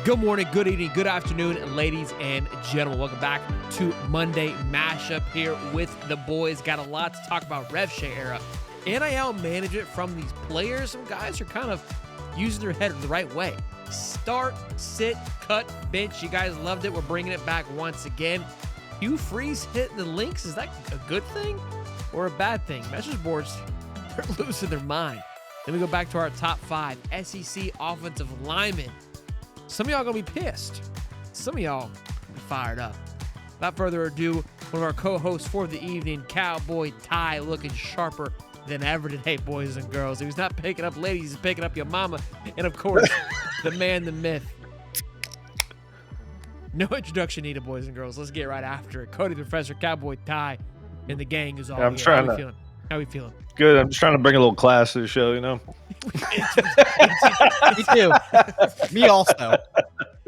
Good morning, good evening, good afternoon, ladies and gentlemen. Welcome back to Monday Mashup here with the boys. Got a lot to talk about. Rev share era, NIL management from these players. Some guys are kind of using their head the right way. Start, sit, cut, bench. You guys loved it. We're bringing it back once again. Hugh Freeze hitting the links. Is that a good thing or a bad thing? Message boards are losing their mind. Then we go back to our top 5 SEC offensive linemen. Some of y'all gonna be pissed. Some of y'all be fired up. Without further ado, one of our co-hosts for the evening, Cowboy Ty, looking sharper than ever today, boys and girls. He was not picking up ladies, he's picking up your mama. And of course, the man, the myth. No introduction needed, boys and girls. Let's get right after it. Cody the Professor, Cowboy Ty, and the gang is all here. How we feeling? How we feeling? Good. I'm just trying to bring a little class to the show, you know? Me too. Me also.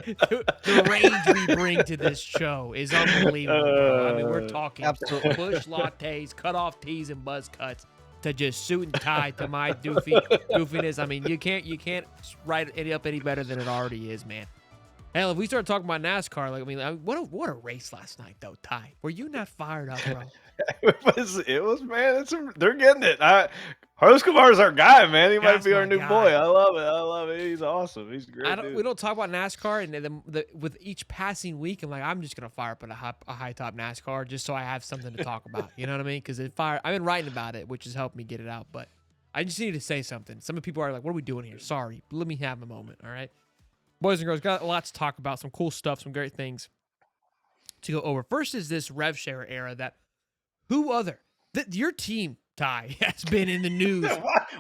The range we bring to this show is unbelievable, bro. I mean, we're talking Absolutely. bush lattes, cut off tees, and buzz cuts to just suit and tie to my goofiness. I mean, you can't write it up any better than it already is, man. Hell, if we start talking about NASCAR, what a race last night, though, Ty. Were you not fired up, bro? It was, man. They're getting it. Carlos Camar's our guy, man. He might be our new boy. I love it. He's awesome. He's a great dude. We don't talk about NASCAR, and with each passing week, I'm just gonna fire up at a high top NASCAR just so I have something to talk about. You know what I mean? Because I've been writing about it, which has helped me get it out. But I just need to say something. Some people are like, "What are we doing here?" Sorry, let me have a moment. All right, boys and girls, got a lot to talk about. Some cool stuff, some great things to go over. First is this rev share era that who other your team, Ty, has been in the news.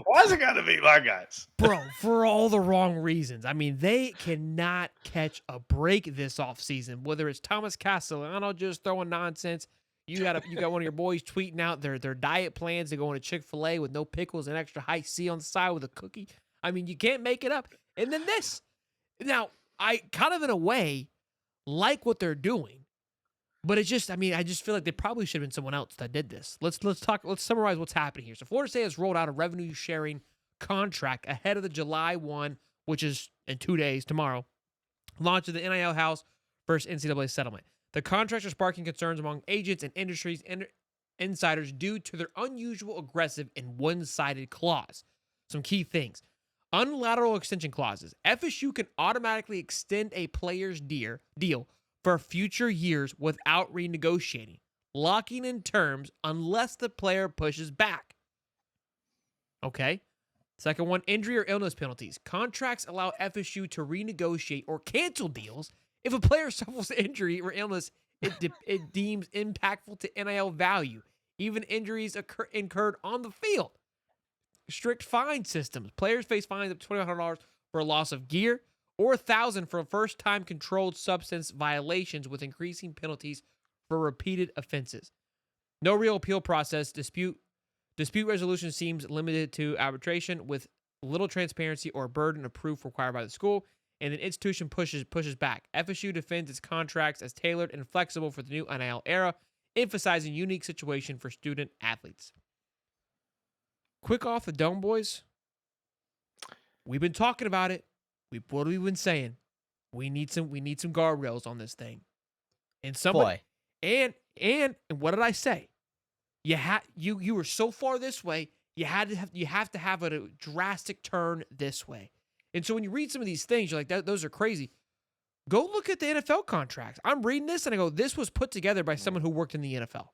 Why is it got to be my guys? Bro, for all the wrong reasons. I mean, they cannot catch a break this offseason, whether it's Thomas Castellano just throwing nonsense. You got one of your boys tweeting out their diet plans to go into Chick-fil-A with no pickles and extra high C on the side with a cookie. I mean, you can't make it up. And then this. Now, I kind of in a way like what they're doing. But it's just, I just feel like they probably should have been someone else that did this. Let's summarize what's happening here. So Florida State has rolled out a revenue sharing contract ahead of the July 1, which is in 2 days, tomorrow, launch of the NIL House versus NCAA settlement. The contracts are sparking concerns among agents and industries insiders due to their unusual, aggressive, and one-sided clause. Some key things. Unilateral extension clauses. FSU can automatically extend a player's deal for future years without renegotiating, locking in terms unless the player pushes back. Okay. Second one, injury or illness penalties. Contracts allow FSU to renegotiate or cancel deals if a player suffers injury or illness it deems impactful to NIL value, even injuries incurred on the field. Strict fine systems. Players face fines of $2,500 for loss of gear, or $1,000 for first-time controlled substance violations with increasing penalties for repeated offenses. No real appeal process. Dispute resolution seems limited to arbitration with little transparency or burden of proof required by the school, and the institution pushes back. FSU defends its contracts as tailored and flexible for the new NIL era, emphasizing unique situation for student athletes. Quick off the dome, boys. We've been talking about it. What have we been saying? We need some guardrails on this thing. And somebody, and what did I say? You were so far this way. You have to have a drastic turn this way. And so when you read some of these things, you're like, those are crazy. Go look at the NFL contracts. I'm reading this and I go, this was put together by someone who worked in the NFL.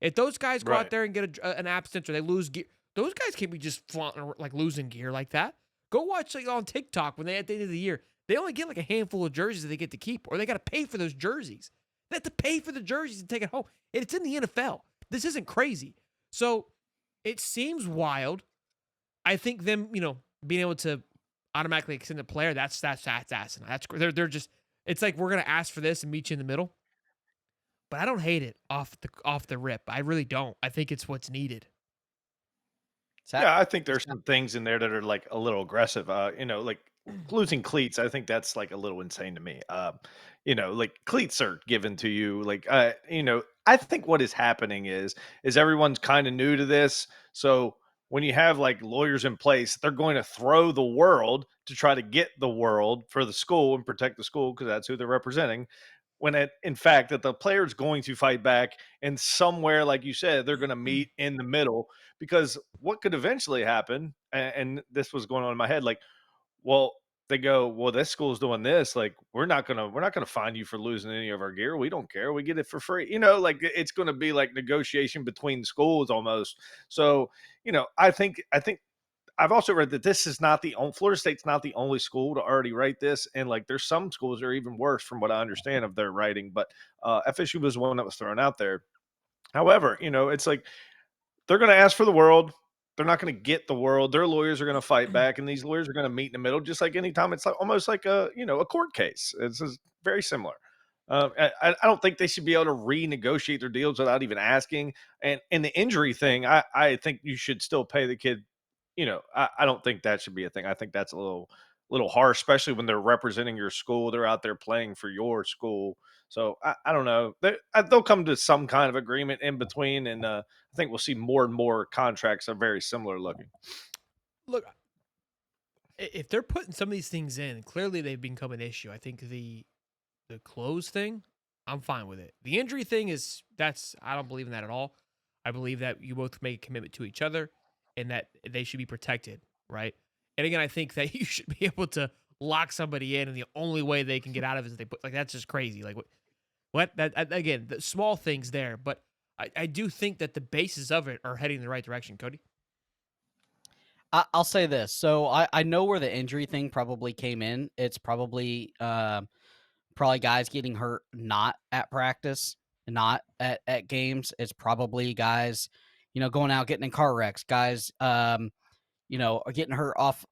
If those guys go out there and get an absence or they lose gear, those guys can't be just flaunting, like losing gear like that. Go watch on TikTok when at the end of the year, they only get like a handful of jerseys that they get to keep, or they got to pay for those jerseys. They have to pay for the jerseys and take it home. And it's in the NFL. This isn't crazy. So it seems wild. I think them, being able to automatically extend a player, that's asinine. They're just, it's like we're gonna ask for this and meet you in the middle. But I don't hate it off the rip. I really don't. I think it's what's needed. Yeah, I think there's some things in there that are like a little aggressive. Like losing cleats. I think that's like a little insane to me. Like cleats are given to you. Like, I think what is happening is everyone's kind of new to this. So when you have like lawyers in place, they're going to throw the world to try to get the world for the school and protect the school because that's who they're representing. When in fact that the player's going to fight back, and somewhere, like you said, they're going to meet in the middle. Because what could eventually happen, and this was going on in my head, like, well, they go, well, this school's doing this. Like, we're not gonna fine you for losing any of our gear. We don't care. We get it for free. Like it's gonna be like negotiation between schools almost. So, I think I've also read that this is not the only Florida State's not the only school to already write this, and like there's some schools that are even worse from what I understand of their writing. But FSU was one that was thrown out there. However, it's like they're going to ask for the world. They're not going to get the world. Their lawyers are going to fight back, and these lawyers are going to meet in the middle, just like anytime it's like almost like a court case. It's just very similar. I don't think they should be able to renegotiate their deals without even asking. And the injury thing, I think you should still pay the kid. I don't think that should be a thing. I think that's a little harsh, especially when they're representing your school. They're out there playing for your school. So I don't know. They'll come to some kind of agreement in between, and I think we'll see more and more contracts are very similar looking. Look, if they're putting some of these things in, clearly they've become an issue. I think the clothes thing, I'm fine with it. The injury thing I don't believe in that at all. I believe that you both make a commitment to each other and that they should be protected, right? And again, I think that you should be able to lock somebody in, and the only way they can get out of it is they put, like, that's just crazy. Like what that again, the small things there, but I do think that the basis of it are heading in the right direction, Cody. I'll say this. So I know where the injury thing probably came in. It's probably guys getting hurt not at practice, not at games. It's probably guys, going out getting in car wrecks, guys, are getting hurt off,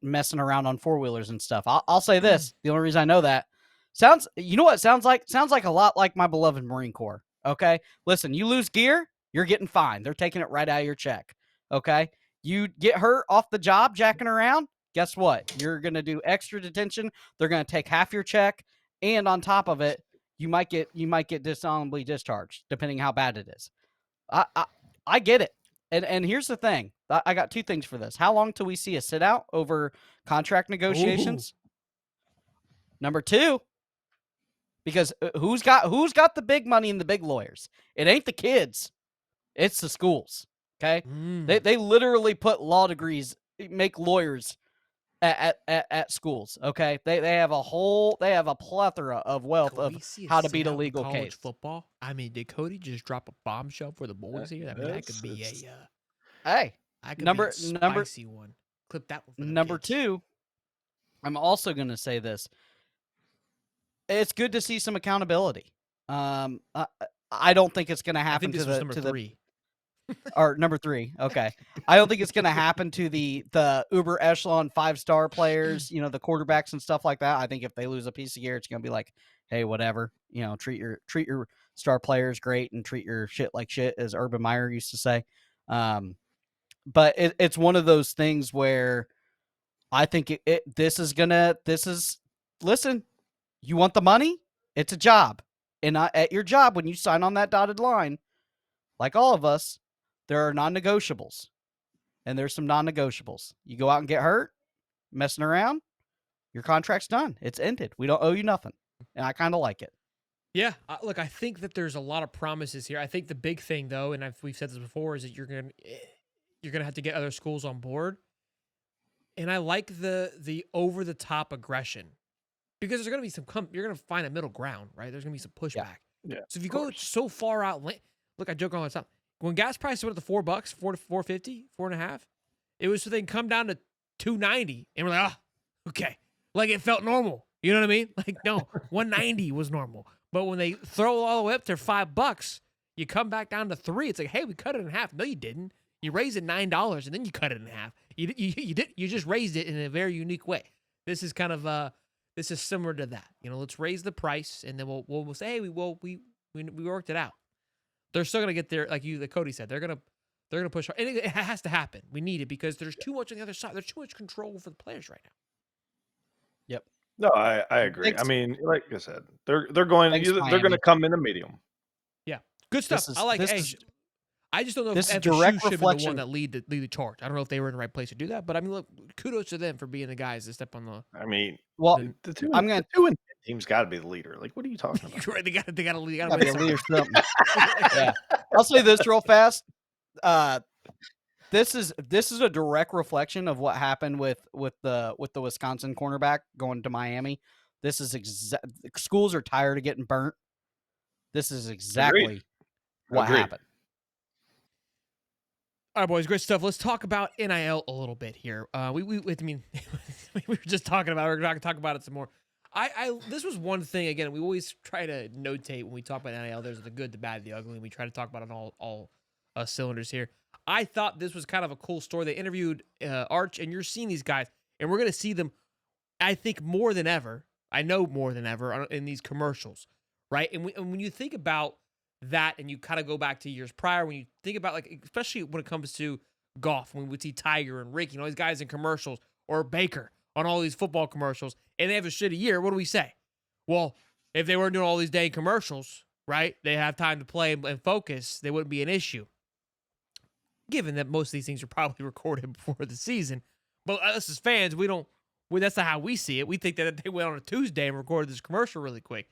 messing around on four-wheelers and stuff. I'll say this. The only reason I know that sounds like? Sounds like a lot like my beloved Marine Corps. Okay. Listen, you lose gear, you're getting fined. They're taking it right out of your check. Okay. You get hurt off the job jacking around. Guess what? You're going to do extra detention. They're going to take half your check. And on top of it, you might get dishonorably discharged, depending how bad it is. I get it. And here's the thing. I got two things for this. How long till we see a sit out over contract negotiations? Ooh. Number two, because who's got the big money and the big lawyers? It ain't the kids. It's the schools. Okay. They literally put law degrees, make lawyers at schools. Okay. They have a plethora of wealth of how to beat a legal case. Football. I mean, did Cody just drop a bombshell for the boys here? I mean, that could be a spicy one. Clip that one. For number kids. Two, I'm also going to say this. It's good to see some accountability. I don't think it's going to happen to the number three. Or number three. Okay. I don't think it's going to happen to the uber echelon 5-star players, the quarterbacks and stuff like that. I think if they lose a piece of gear, it's going to be like, hey, whatever, treat your star players great and treat your shit like shit, as Urban Meyer used to say. But it's one of those things where I think listen, you want the money? It's a job. And at your job, when you sign on that dotted line, like all of us, there are non-negotiables. And there's some non-negotiables. You go out and get hurt, messing around, your contract's done. It's ended. We don't owe you nothing. And I kind of like it. Yeah. Look, I think that there's a lot of promises here. I think the big thing, though, and we've said this before, is that you're going to have to get other schools on board. And I like the over-the-top aggression. Because there's going to be you're going to find a middle ground, right? There's going to be some pushback. Yeah. So if you go so far out, look, I joke all the time. When gas prices went up to $4, $4 to $4.50, $4.50, it was so they can come down to $2.90, and we're like, oh, okay, like it felt normal. You know what I mean? Like no, $1.90 was normal, but when they throw it all the way up to $5, you come back down to $3. It's like, hey, we cut it in half. No, you didn't. You raised it $9, and then you cut it in half. You just raised it in a very unique way. This is kind of this is similar to that. Let's raise the price, and then we'll say, hey, we worked it out. They're still gonna get there, like Cody said. They're gonna push hard, and it has to happen. We need it because there's too much on the other side. There's too much control for the players right now. Yep. No, I agree. Thanks. I mean, like I said, they're going to come in a medium. Yeah, good stuff. I just don't know This is if direct FSU should have been the reflection. one that lead the charge. I don't know if they were in the right place to do that, but I mean, look, kudos to them for being the guys that step on the. I mean, Well, the two I'm the gonna 2 and 10 team's got to be the leader. Like, what are you talking about? You're right. They got to gotta win be a something. leader something. Yeah, I'll say this real fast. This is a direct reflection of what happened with the Wisconsin cornerback going to Miami. This is schools are tired of getting burnt. This is exactly Agreed. what Agreed. happened. All right, boys, great stuff. Let's talk about NIL a little bit here. I mean, we were just talking about it. We're going to talk about it some more. This was one thing, again, we always try to notate when we talk about NIL, there's the good, the bad, the ugly, and we try to talk about it on all cylinders here. I thought this was kind of a cool story. They interviewed Arch, and you're seeing these guys, and we're going to see them, I think, more than ever. I know more than ever in these commercials, right? And when you think about that, and you kind of go back to years prior, when you think about, like, especially when it comes to golf, when we would see Tiger and Ricky and all these guys in commercials, or Baker on all these football commercials, and they have a shitty year, what do we say? Well, if they weren't doing all these dang commercials, right, they have time to play and focus, they wouldn't be an issue. Given that most of these things are probably recorded before the season. But us as fans, that's not how we see it. We think that they went on a Tuesday and recorded this commercial really quick.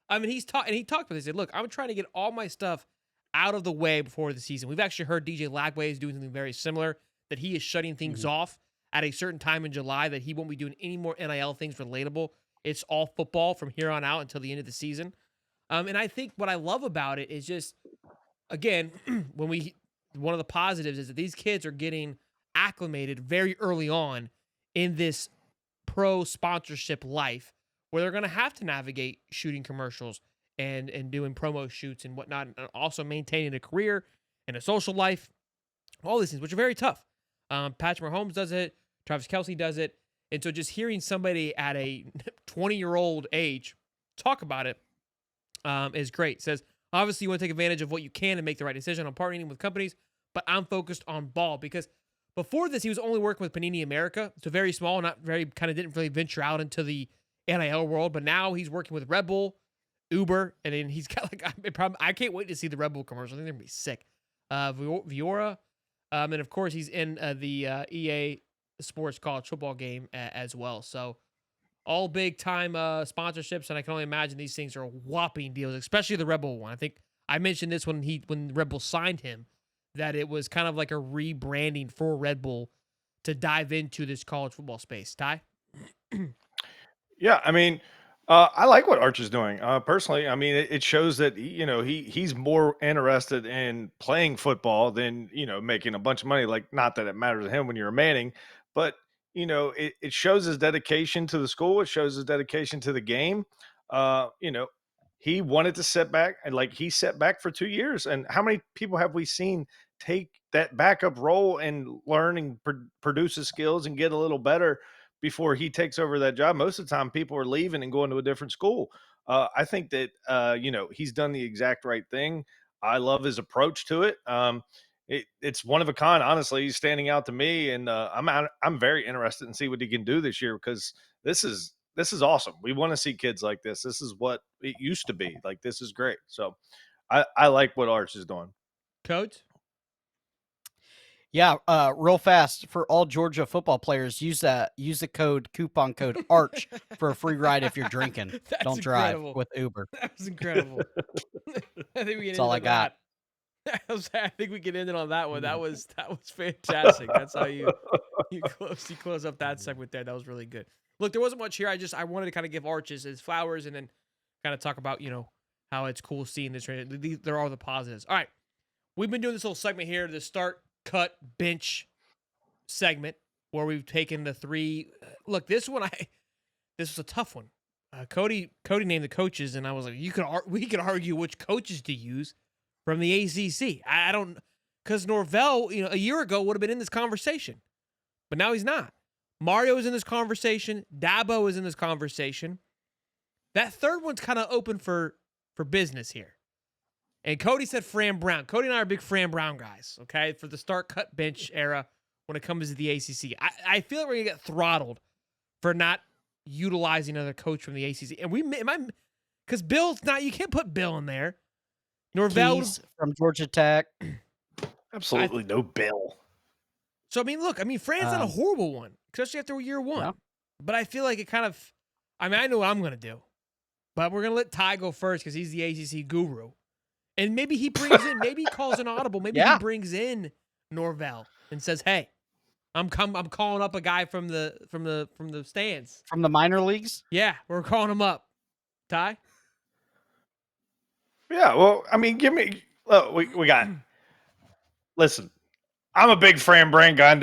I mean, he talked about it. He said, look, I'm trying to get all my stuff out of the way before the season. We've actually heard DJ Lagway is doing something very similar, that he is shutting things off at a certain time in July, that he won't be doing any more NIL things relatable. It's all football from here on out until the end of the season. And I think what I love about it is just, again, one of the positives is that these kids are getting acclimated very early on in this pro sponsorship life, where they're going to have to navigate shooting commercials and doing promo shoots and whatnot, and also maintaining a career and a social life, all these things, which are very tough. Patrick Mahomes does it. Travis Kelce does it. And so just hearing somebody at a 20-year-old age talk about it is great. It says, obviously, you want to take advantage of what you can and make the right decision on partnering with companies, but I'm focused on ball because before this, he was only working with Panini America. So very small, not very, kind of didn't really venture out into the NIL world, but now he's working with Red Bull, Uber, and then he's got I can't wait to see the Red Bull commercial. I think they're going to be sick. Viora, and of course, he's in the EA Sports college football game as well. So all big time sponsorships, and I can only imagine these things are whopping deals, especially the Red Bull one. I think I mentioned this when Red Bull signed him, that it was kind of like a rebranding for Red Bull to dive into this college football space. Ty? Yeah, I mean, I like what Arch is doing. Personally, I mean, it shows that he's more interested in playing football than making a bunch of money. Like, not that it matters to him when you're a Manning, but it shows his dedication to the school. It shows his dedication to the game. He wanted to set back, and like he set back for 2 years. And how many people have we seen take that backup role and learn and produce his skills and get a little better before he takes over that job? Most of the time, people are leaving and going to a different school. I think that he's done the exact right thing. I love his approach to it. It's one of a kind. Honestly, he's standing out to me, and I'm very interested in see what he can do this year, because this is awesome. We want to see kids like this. This is what it used to be. Like, this is great. So I like what Arch is doing. Coach? Yeah, real fast for all Georgia football players, use the coupon code ARCH for a free ride if you're drinking. Don't drive with Uber. That was incredible. I think we That's all I got. I think we can end it on that one. That was fantastic. That's how you close up that segment there. That was really good. Look, there wasn't much here. I wanted to kind of give Arches his flowers and then kind of talk about how it's cool seeing this. There are the positives. All right, we've been doing this little segment here, the start, cut, bench segment, where we've taken the three. Look, this one this was a tough one. Cody named the coaches, and I was like, we could argue which coaches to use from the ACC. I don't, because Norvell, a year ago would have been in this conversation, but now he's not. Mario is in this conversation. Dabo is in this conversation. That third one's kind of open for business here. And Cody said Fran Brown. Cody and I are big Fran Brown guys, okay, for the start, cut, bench era when it comes to the ACC. I feel like we're going to get throttled for not utilizing another coach from the ACC. And because Bill's not, you can't put Bill in there. Norvell Keys from Georgia Tech. Absolutely no bill. So, I mean, look, Fran's not a horrible one, especially after year one. Yeah. But I feel like it kind of, I know what I'm going to do. But we're going to let Ty go first because he's the ACC guru. And maybe he brings in, maybe he calls an audible. Maybe he brings in Norvell and says, "Hey, I'm calling up a guy from the stands. From the minor leagues? Yeah, we're calling him up." Ty? Yeah, well, give me we got listen. I'm a big Fran Brown guy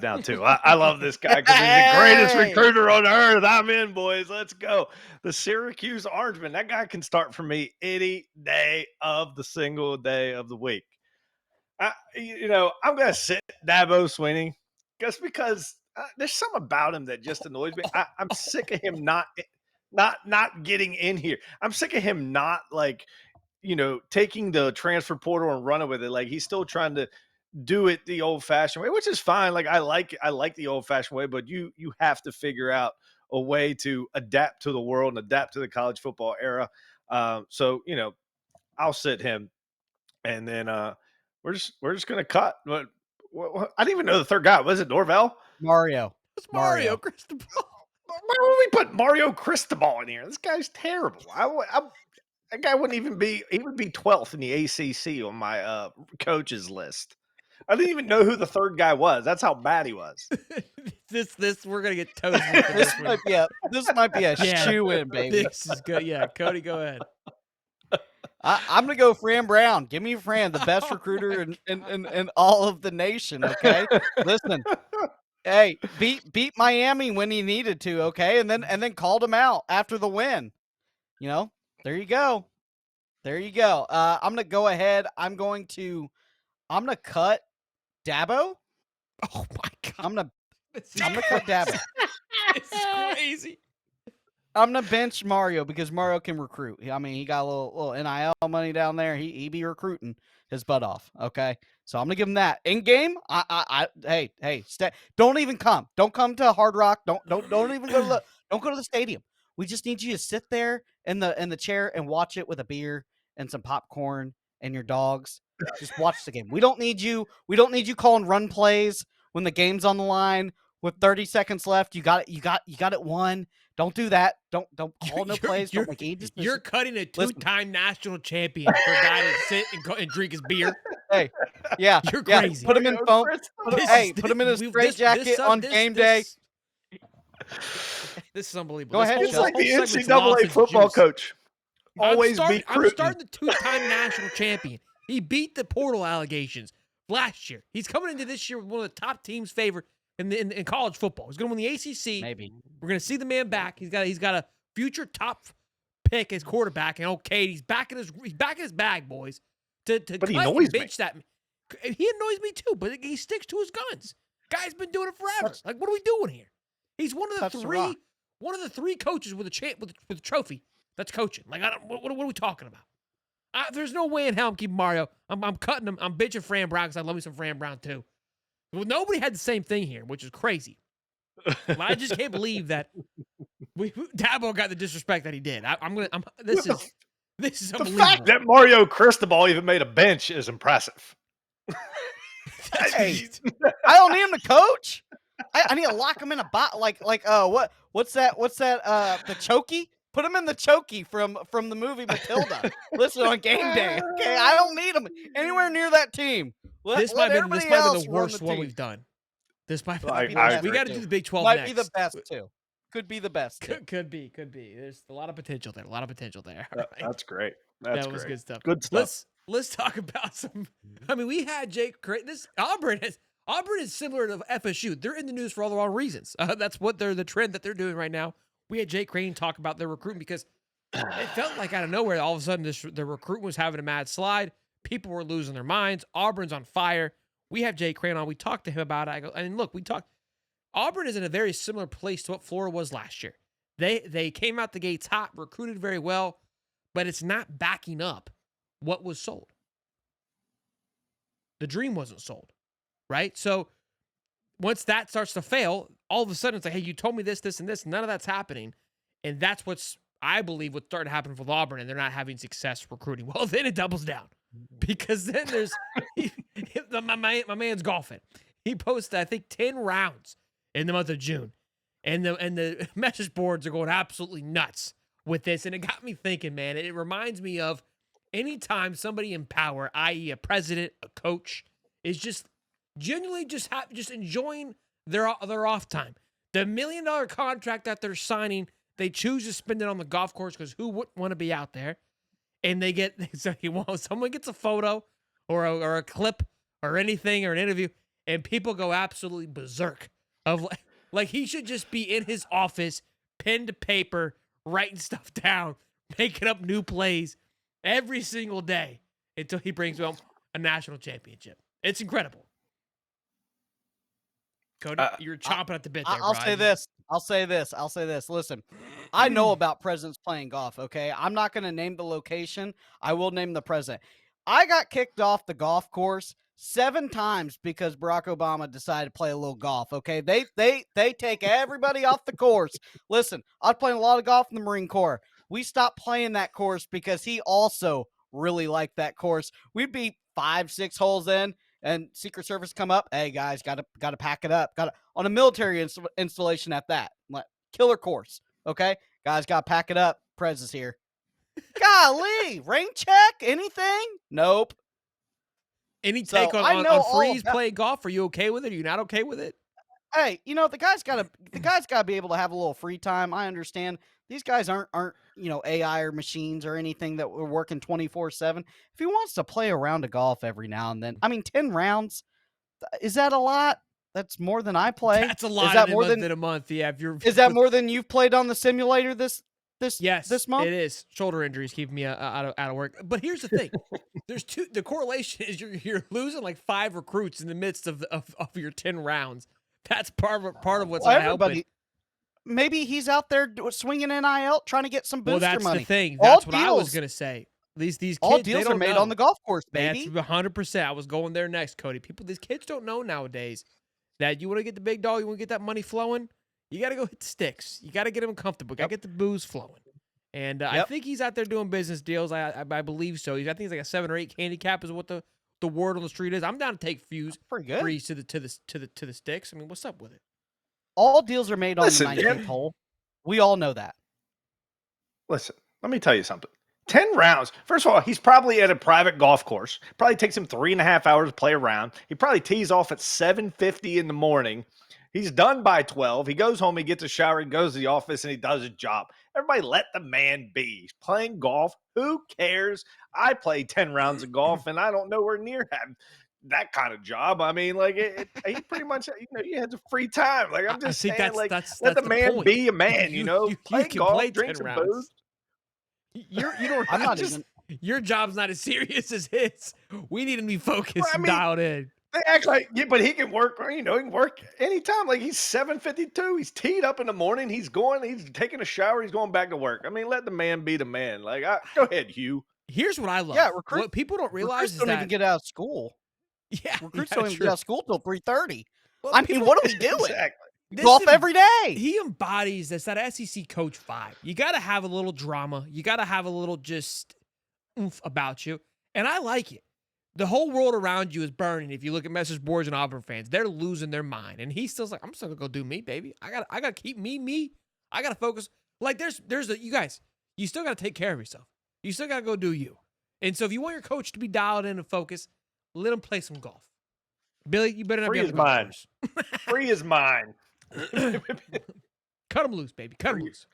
now too. I love this guy because he's the greatest recruiter on earth. I'm in, boys. Let's go. The Syracuse Orangeman. That guy can start for me any day of the single day of the week. I'm gonna sit Dabo Swinney just because there's something about him that just annoys me. I'm sick of him not getting in here. I'm sick of him not taking the transfer portal and running with it. Like he's still trying to do it the old-fashioned way, which is fine. Like I like the old-fashioned way, but you have to figure out a way to adapt to the world and adapt to the college football era. So I'll sit him, and then we're just gonna cut. But I didn't even know the third guy. Was it Norvell? Mario. It's Mario Cristobal. Why would we put Mario Cristobal in here? This guy's terrible. That guy wouldn't even be. He would be 12th in the ACC on my coaches list. I didn't even know who the third guy was. That's how bad he was. This we're gonna get toasted. For this might be a shoe-in, baby. This is good. Yeah, Cody, go ahead. I'm gonna go Fran Brown. Give me Fran, the best recruiter in all of the nation. Okay, listen. Hey, beat Miami when he needed to. Okay, and then called him out after the win. There you go. I'm gonna go ahead. I'm gonna cut Dabo. Oh my God! I'm gonna cut Dabo. This is crazy. I'm gonna bench Mario because Mario can recruit. He got a little NIL money down there. He be recruiting his butt off. Okay, so I'm gonna give him that in game. Hey, don't even come. Don't come to Hard Rock. Don't even go to the stadium. We just need you to sit there in the chair and watch it with a beer and some popcorn and your dogs. Just watch the game. We don't need you calling run plays when the game's on the line with 30 seconds left. You got it won. Don't do that. Don't call no plays. Don't make any decisions. You're cutting a two-time national champion for a guy to sit and drink his beer. Hey, yeah, you're crazy. Put him in phone. Put him in his straight jacket on game day. This is unbelievable. Go ahead. It's like the NCAA football coach. Always beat I'm starting the two-time national champion. He beat the portal allegations last year. He's coming into this year with one of the top teams favored in college football. He's going to win the ACC. Maybe we're going to see the man back. He's got a future top pick as quarterback, and he's back in his bag, boys. But he annoys me. He annoys me too, but he sticks to his guns. Guy's been doing it forever. Like, what are we doing here? He's one of the three coaches with a trophy that's coaching. Like, what are we talking about? There's no way in hell I'm keeping Mario. I'm cutting him. I'm bitching Fran Brown because I love me some Fran Brown too. Well, nobody had the same thing here, which is crazy. I just can't believe that Dabo got the disrespect that he did. This is unbelievable. The fact that Mario Cristobal even made a bench is impressive. Hey, I don't need him to coach. I need to lock him in a bot what's that? The chokey? Put him in the chokey from the movie Matilda. Listen, on game day. Okay, I don't need him anywhere near that team. This might be the worst one we've done. This might be the best. We got to do the Big 12 next. Might be the best too. Could be the best. Could be. There's a lot of potential there. Right? That's great. That was good stuff. Good stuff. Let's talk about some. We had Jake. Auburn is similar to FSU. They're in the news for all the wrong reasons. That's what the trend that they're doing right now. We had Jake Crane talk about their recruiting because it felt like out of nowhere, all of a sudden, the recruit was having a mad slide. People were losing their minds. Auburn's on fire. We have Jake Crane on. We talked to him about it. Auburn is in a very similar place to what Florida was last year. They came out the gates hot, recruited very well, but it's not backing up what was sold. The dream wasn't sold, right? So once that starts to fail, all of a sudden it's like, hey, you told me this, and this. None of that's happening. And that's I believe what's starting to happen with Auburn, and they're not having success recruiting. Well, then it doubles down because then my man's golfing. He posted, I think, 10 rounds in the month of June. And the message boards are going absolutely nuts with this. And it got me thinking, man, it reminds me of anytime somebody in power, i.e. a president, a coach, is just genuinely just enjoying their off time. The $1 million contract that they're signing, they choose to spend it on the golf course because who wouldn't want to be out there? And they get someone gets a photo or a clip or anything or an interview, and people go absolutely berserk of like he should just be in his office, pen to paper, writing stuff down, making up new plays every single day until he brings home a national championship. It's incredible. Cody, you're chomping at the bit there, I'll say this. I'll say this. Listen, I know about presidents playing golf, okay? I'm not going to name the location. I will name the president. I got kicked off the golf course 7 times because Barack Obama decided to play a little golf, okay? They take everybody off the course. Listen, I was playing a lot of golf in the Marine Corps. We stopped playing that course because he also really liked that course. We'd be 5-6 holes in, and Secret Service come up. Hey guys, gotta pack it up. On a military installation at that. Like, killer course. Okay, guys, gotta pack it up. Prez is here. Golly, rain check? Anything? Nope. Any take on Freeze playing golf? Are you okay with it? Are you not okay with it? Hey, the guy's gotta be able to have a little free time. I understand. These guys aren't AI or machines or anything that we're working 24/7. If he wants to play a round of golf every now and then, 10 rounds, is that a lot? That's more than I play. That's a lot. Is that more than a month? Yeah. Is that more than you've played on the simulator this month? It is. Shoulder injuries keep me out of work. But here's the thing: the correlation is you're losing like 5 recruits in the midst of your 10 rounds. That's part of what's not helping. Maybe he's out there swinging NIL, trying to get some booster money. Well, that's the thing. That's what I was gonna say. These kids, all deals are made on the golf course, baby. That's 100%. I was going there next, Cody. These kids don't know nowadays that you want to get the big dog, you want to get that money flowing, you got to go hit the sticks. You got to get them comfortable. Got to get the booze flowing. And I think he's out there doing business deals. I believe so. I think he's like a 7 or 8 handicap is what the word on the street is. I'm down to take Freeze to the sticks. I mean, what's up with it? All deals are made on the 19th hole. We all know that. Listen, let me tell you something. 10 rounds. First of all, he's probably at a private golf course. Probably takes him 3.5 hours to play around. He probably tees off at 7:50 in the morning. He's done by 12. He goes home, he gets a shower, he goes to the office, and he does his job. Everybody let the man be. He's playing golf. Who cares? I play 10 rounds of golf, and I don't nowhere near having that kind of job. I mean, like, he pretty much, he has a free time. Like, I'm just saying, that's let the man point. Be a man, play golf, drink some booze. You don't. I'm not even. Your job's not as serious as his. We need him to be focused and dialed in. They act like, but he can work. He can work anytime. Like, he's 7:52. He's teed up in the morning. He's taking a shower. He's going back to work. I mean, let the man be the man. Like, go ahead, Hugh. Here's what I love. Yeah, what people don't realize is don't even get out of school. Yeah, recruits don't even get out of school till 3:30. Well, I mean, what are we doing? Exactly. Golf every day. He embodies that SEC coach vibe. You got to have a little drama. You got to have a little just oomph about you. And I like it. The whole world around you is burning. If you look at message boards and Auburn fans, they're losing their mind. And he's still like, I'm still going to go do me, baby. I got to keep me. I got to focus. Like you guys, you still got to take care of yourself. You still got to go do you. And so if you want your coach to be dialed in and focused, let him play some golf. Billy, you better not be on the golf course. Free is mine. Cut him loose, baby. Cut him loose.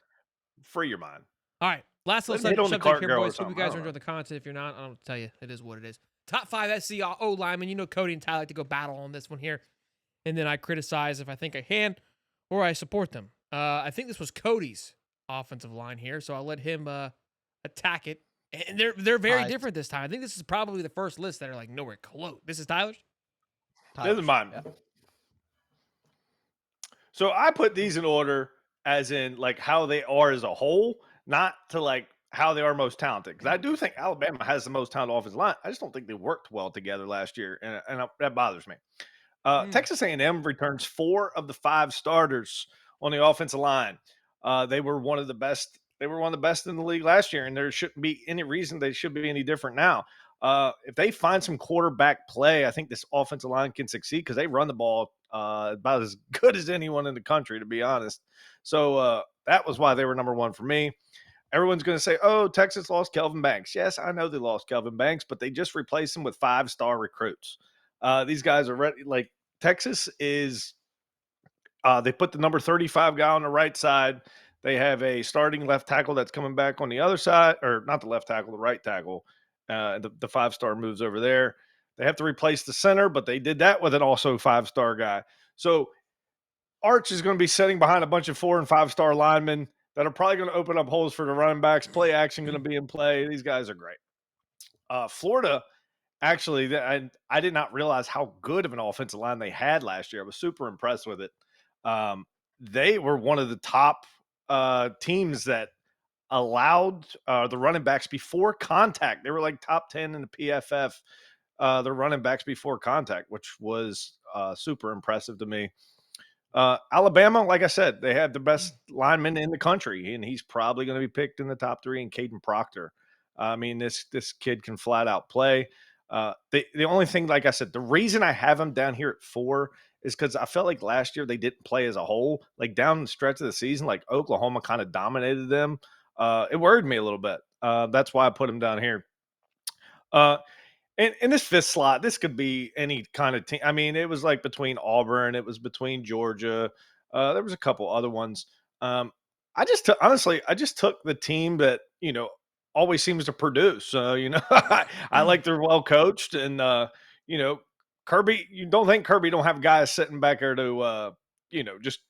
Free your mind. All right. Last little subject here, boys. Hope you guys are enjoying the content. If you're not, I don't tell you. It is what it is. Top 5 SC O-linemen. You know Cody and Ty like to go battle on this one here. And then I criticize if I think I can or I support them. I think this was Cody's offensive line here, so I'll let him attack it. And they're very different this time. I think this is probably the first list that are like nowhere close. This is Tyler's? This is mine. Yeah. So I put these in order as in like how they are as a whole, not to like how they are most talented. Because I do think Alabama has the most talented offensive line. I just don't think they worked well together last year, and that bothers me. Texas A&M returns 4 of the 5 starters on the offensive line. They were one of the best. They were one of the best in the league last year, and there shouldn't be any reason they should be any different now. If they find some quarterback play, I think this offensive line can succeed because they run the ball about as good as anyone in the country, to be honest. So that was why they were number one for me. Everyone's going to say, oh, Texas lost Kelvin Banks. Yes, I know they lost Kelvin Banks, but they just replaced him with 5-star recruits. These guys are ready. Like, Texas is they put the number 35 guy on the right side. They have a starting left tackle that's coming back on the other side, or not the left tackle, the right tackle. The 5-star moves over there. They have to replace the center, but they did that with an also 5-star guy. So Arch is going to be sitting behind a bunch of 4- and 5-star linemen that are probably going to open up holes for the running backs. Play action going to be in play. These guys are great. Florida, actually, I did not realize how good of an offensive line they had last year. I was super impressed with it. They were one of the top teams that allowed the running backs before contact. They were like top 10 in the PFF, the running backs before contact, which was super impressive to me. Alabama, like I said, they have the best lineman in the country, and he's probably going to be picked in the top 3 in Caden Proctor. I mean, this kid can flat out play. The only thing, like I said, the reason I have him down here at 4 is because I felt like last year they didn't play as a whole. Like down the stretch of the season, like Oklahoma kind of dominated them. It worried me a little bit. That's why I put him down here. In this 5th slot, this could be any kind of team. I mean, it was like between Auburn, it was between Georgia. There was a couple other ones. I just took the team that always seems to produce. I like they're well coached, and Kirby. You don't think Kirby don't have guys sitting back there to just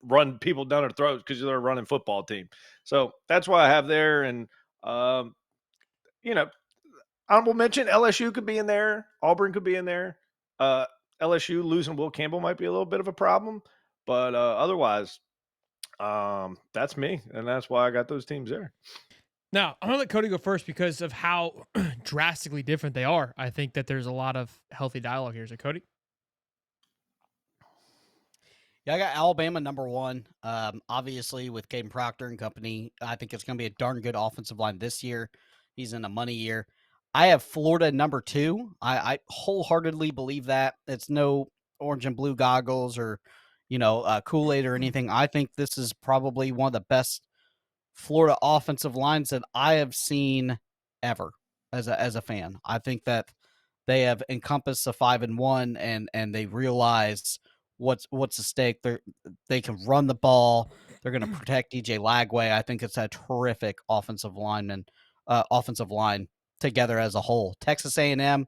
run people down their throats because they're a running football team. So that's why I have there, and um, you know honorable mention, LSU could be in there. Auburn could be in there. Uh, LSU losing Will Campbell might be a little bit of a problem, but otherwise, that's me, and that's why I got those teams there. Now, I'm going to let Cody go first because of how drastically different they are. I think that there's a lot of healthy dialogue here. So, Cody? Yeah, I got Alabama number 1. Obviously, with Caden Proctor and company, I think it's going to be a darn good offensive line this year. He's in a money year. I have Florida number 2. I wholeheartedly believe that. It's no orange and blue goggles or, Kool-Aid or anything. I think this is probably one of the best Florida offensive lines that I have seen ever as a fan. I think that they have encompassed the 5-1 and they realize what's at stake. They can run the ball. They're going to protect DJ Lagway. I think it's a terrific offensive line together as a whole. Texas A&M,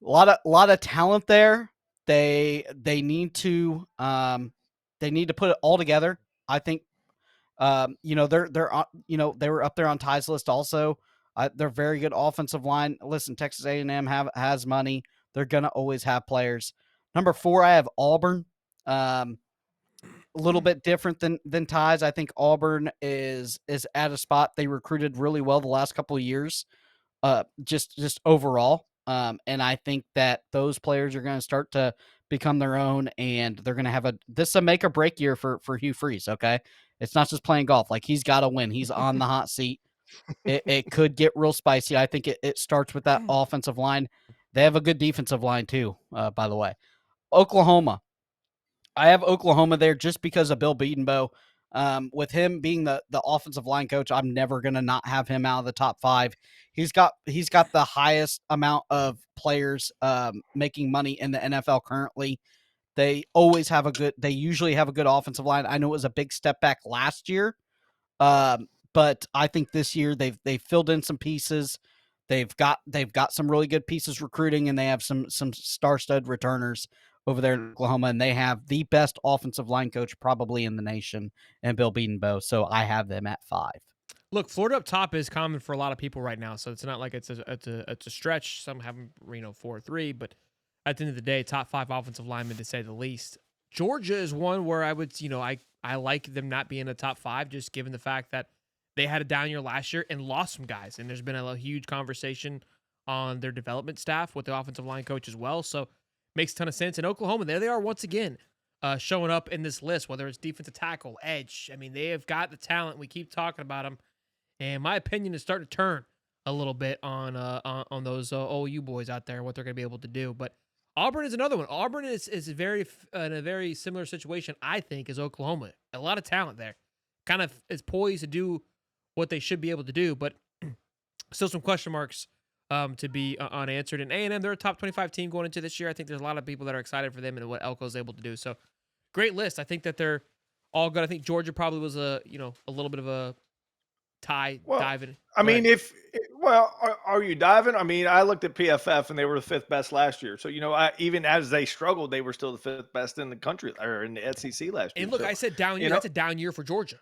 a lot of talent there. They need to put it all together. I think they're they were up there on Ty's list also. They're very good offensive line. Listen, Texas A&M has money. They're gonna always have players. Number 4, I have Auburn. A little bit different than Ty's. I think Auburn is at a spot they recruited really well the last couple of years. Just overall. And I think that those players are going to start to become their own, and they're going to have this is a make or break year for Hugh Freeze. Okay. It's not just playing golf. Like, he's got to win. He's on the hot seat. It could get real spicy. I think it starts with that offensive line. They have a good defensive line too, by the way. Oklahoma. I have Oklahoma there just because of Bill Beatonbow. With him being the offensive line coach, I'm never gonna not have him out of the top 5. He's got the highest amount of players making money in the NFL currently. They usually have a good offensive line. I know it was a big step back last year, but I think this year they've filled in some pieces. They've got some really good pieces recruiting, and they have some star-stud returners over there in Oklahoma, and they have the best offensive line coach probably in the nation, and Bill Beatonbow. So I have them at 5. Look, Florida up top is common for a lot of people right now, so it's not like it's a stretch. Some have them 4-3, but at the end of the day, top 5 offensive linemen to say the least. Georgia is one where I would I like them not being a top 5, just given the fact that they had a down year last year and lost some guys, and there's been a huge conversation on their development staff with the offensive line coach as well. So makes a ton of sense. And Oklahoma, there they are once again, showing up in this list, whether it's defensive tackle, edge. I mean, they have got the talent. We keep talking about them. And my opinion is starting to turn a little bit on those OU boys out there and what they're going to be able to do. But Auburn is another one. Auburn is very in a very similar situation, I think, as Oklahoma. A lot of talent there, kind of is poised to do what they should be able to do, but still some question marks to be unanswered. And A&M, they're a top 25 team going into this year. I think there's a lot of people that are excited for them and what Elko is able to do. So great list. I think that they're all good. I think Georgia probably was a little bit of a diving. I mean, are you diving? I mean, I looked at PFF and they were the 5th best last year. So, even as they struggled, they were still the 5th best in the country or in the SEC last year. And look, so, I said down year. That's a down year for Georgia.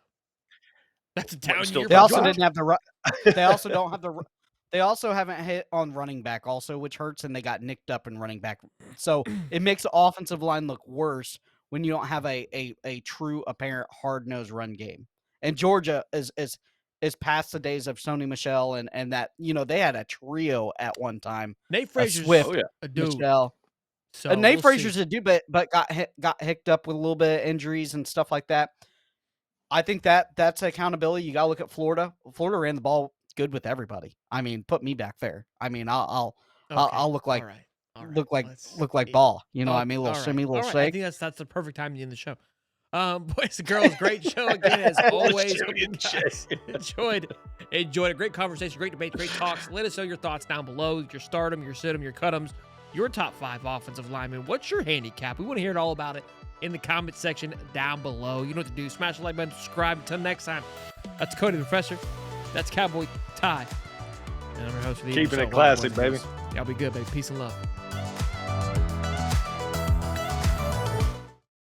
That's a down year. They also didn't have the. They also don't have the. They also haven't hit on running back also, which hurts, and they got nicked up in running back. So it makes the offensive line look worse when you don't have a true apparent hard-nosed run game. And Georgia is past the days of Sony Michel and that, they had a trio at one time. Nate Frazier's Swift, a dude. Michel. So Nate Frazier's a dude, but got hicked up with a little bit of injuries and stuff like that. I think that's accountability. You got to look at Florida. Florida ran the ball good with everybody. I mean, put me back there. I mean, I'll look like look like ball. I mean, a little shimmy, a little shake. I think that's the perfect time to end the show. Boys and girls, great show again as always. Hope you guys enjoyed a great conversation, great debate, great talks. Let us know your thoughts down below. Your stardom, your sit 'em, your cut 'ems, your top 5 offensive linemen. What's your handicap? We want to hear it all about it in the comment section down below. You know what to do. Smash the like button, subscribe. Until next time, that's Cody the Professor. That's Cowboy Ty. And I'm your host for the Keeping it classic, baby. Y'all be good, baby. Peace and love.